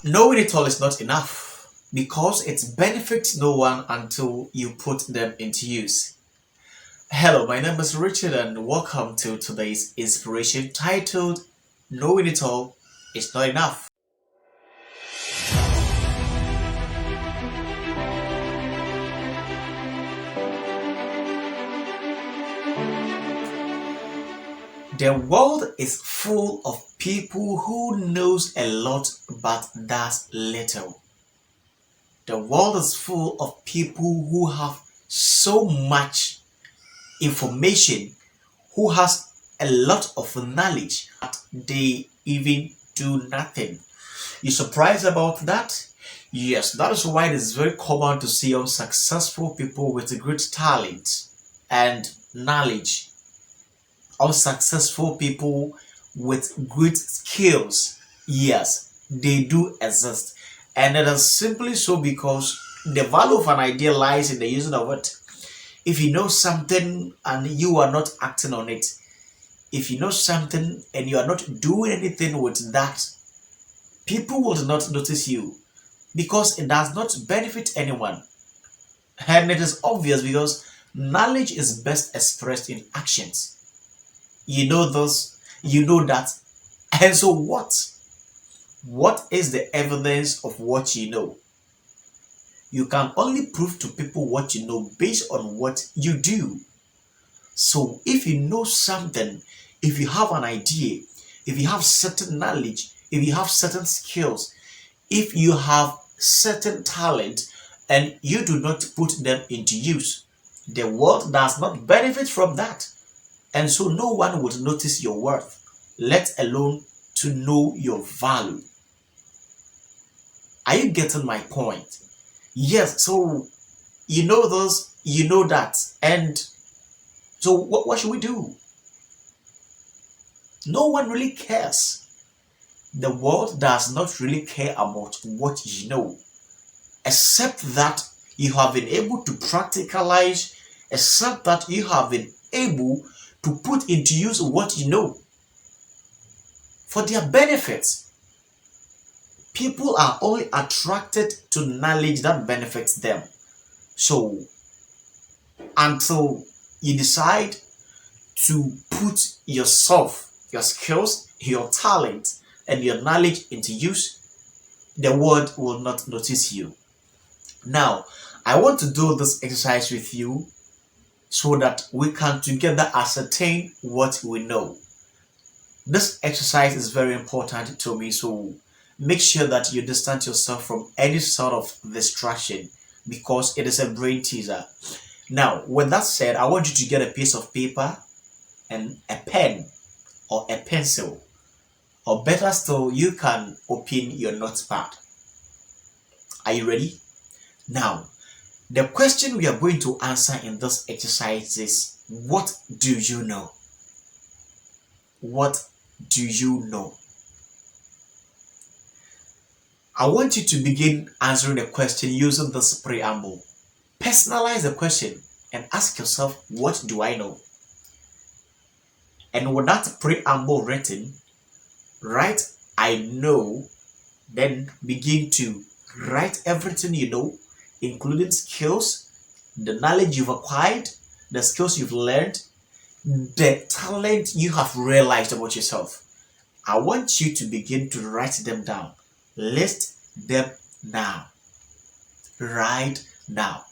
Knowing it all is not enough because it benefits no one until you put them into use. Hello, my name is Richard and welcome to today's inspiration titled Knowing It All is Not Enough. The world is full of people who knows a lot but does little. The world is full of people who have so much information, who has a lot of knowledge, but they even do nothing. You surprised about that? Yes, that is why it is very common to see unsuccessful people with great talent and knowledge, unsuccessful people with great skills. Yes, they do exist. And it is simply so because the value of an idea lies in the using of it. If you know something and you are not acting on it, if you know something and you are not doing anything with that, people will not notice you because it does not benefit anyone. And it is obvious because knowledge is best expressed in actions. You know this, you know that. And so what? What is the evidence of what you know? You can only prove to people what you know based on what you do. So if you know something, if you have an idea, if you have certain knowledge, if you have certain skills, if you have certain talent and you do not put them into use, the world does not benefit from that. And so no one would notice your worth, let alone to know your value. Are you getting my point? Yes, so you know this, you know that. And so what should we do? No one really cares. The world does not really care about what you know, except that you have been able to practicalize, except that you have been able to put into use what you know for their benefits. People are only attracted to knowledge that benefits them. So until you decide to put yourself, your skills, your talent, and your knowledge into use, the world will not notice you. Now, I want to do this exercise with you so that we can together ascertain what we know. This exercise is very important to me, so make sure that you distance yourself from any sort of distraction because it is a brain teaser. Now, with that said, I want you to get a piece of paper and a pen or a pencil, or better still, you can open your notepad. Are you ready? Now, the question we are going to answer in this exercise is, what do you know? What do you know? I want you to begin answering the question using this preamble. Personalize the question and ask yourself, what do I know? And with that preamble written, write I know, then begin to write everything you know, including skills, the knowledge you've acquired, the skills you've learned, the talent you have realized about yourself. I want you to begin to write them down. List them now. Right now.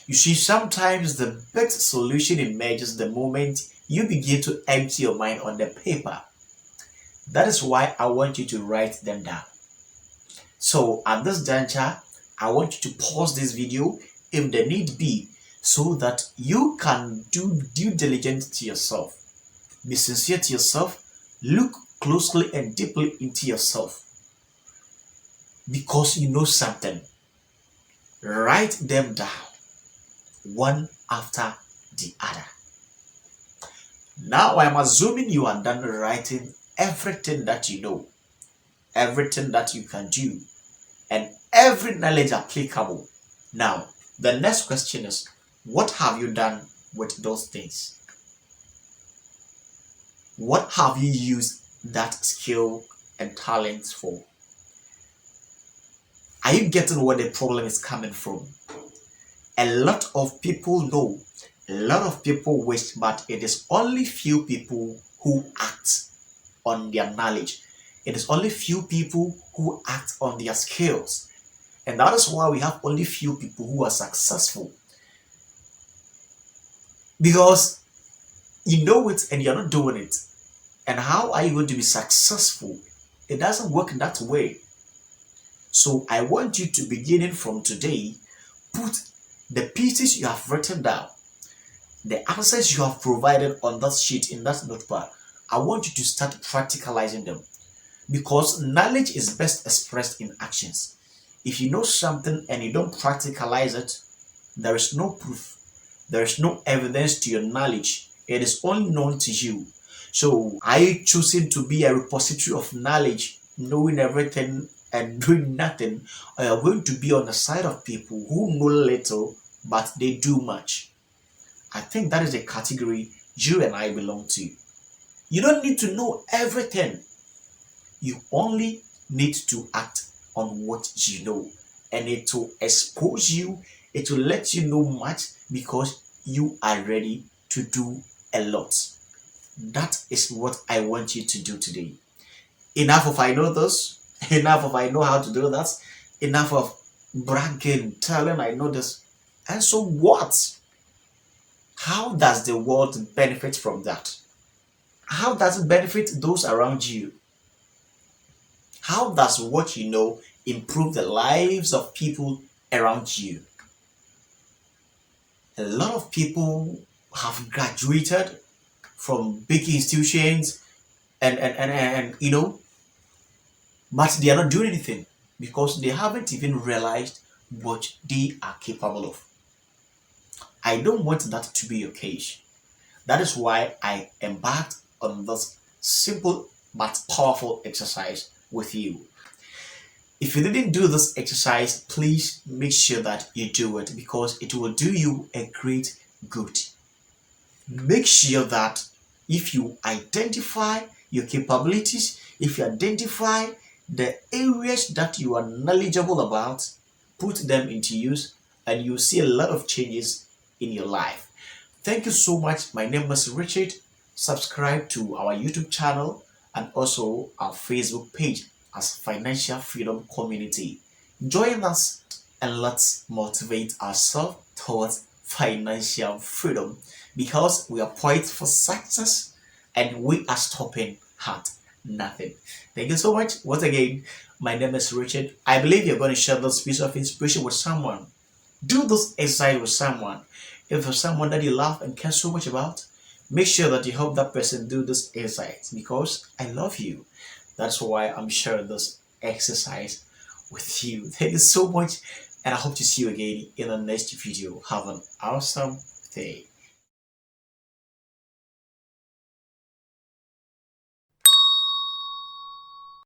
You see, sometimes the best solution emerges the moment you begin to empty your mind on the paper. That is why I want you to write them down. So at this juncture, I want you to pause this video if the need be so that you can do due diligence to yourself. Be sincere to yourself. Look closely and deeply into yourself. Because you know something, write them down one after the other. Now I'm assuming you are done writing everything that you know, everything that you can do, and every knowledge applicable. Now, the next question is, what have you done with those things? What have you used that skill and talents for? Are you getting where the problem is coming from? A lot of people know, a lot of people wish, but it is only few people who act on their knowledge. It is only few people who act on their skills. And that is why we have only few people who are successful. Because you know it and you're not doing it. And how are you going to be successful? It doesn't work that way. So I want you to, beginning from today, put the pieces you have written down, the answers you have provided on that sheet in that notepad. I want you to start practicalizing them, because knowledge is best expressed in actions. If you know something and you don't practicalize it, there is no proof, there is no evidence to your knowledge. It is only known to you. So, are you choosing to be a repository of knowledge, knowing everything and doing nothing, or you're going to be on the side of people who know little but they do much? I think that is the category you and I belong to. You don't need to know everything. You only need to act on what you know, and it will expose you, it will let you know much, because you are ready to do a lot. That is what I want you to do today. Enough of I know this, enough of I know how to do that, enough of bragging, telling I know this. And so what? How does the world benefit from that? How does it benefit those around you? How does what you know improve the lives of people around you? A lot of people have graduated from big institutions and but they are not doing anything because they haven't even realized what they are capable of. I don't want that to be your case. That is why I embarked on this simple but powerful exercise with you. If you didn't do this exercise, please make sure that you do it, because it will do you a great good. Make sure that if you identify your capabilities, if you identify the areas that you are knowledgeable about, put them into use, and you'll see a lot of changes in your life. Thank you so much. My name is Richard. Subscribe to our YouTube channel and also our Facebook page as Financial Freedom Community. Join us and let's motivate ourselves towards financial freedom, because we are poised for success and we are stopping at nothing. Thank you so much. Once again, my name is Richard. I believe you're going to share this piece of inspiration with someone. Do this exercise with someone. If there's someone that you love and care so much about, make sure that you help that person do this exercise, because I love you. That's why I'm sharing this exercise with you. Thank you so much, and I hope to see you again in the next video. Have an awesome day.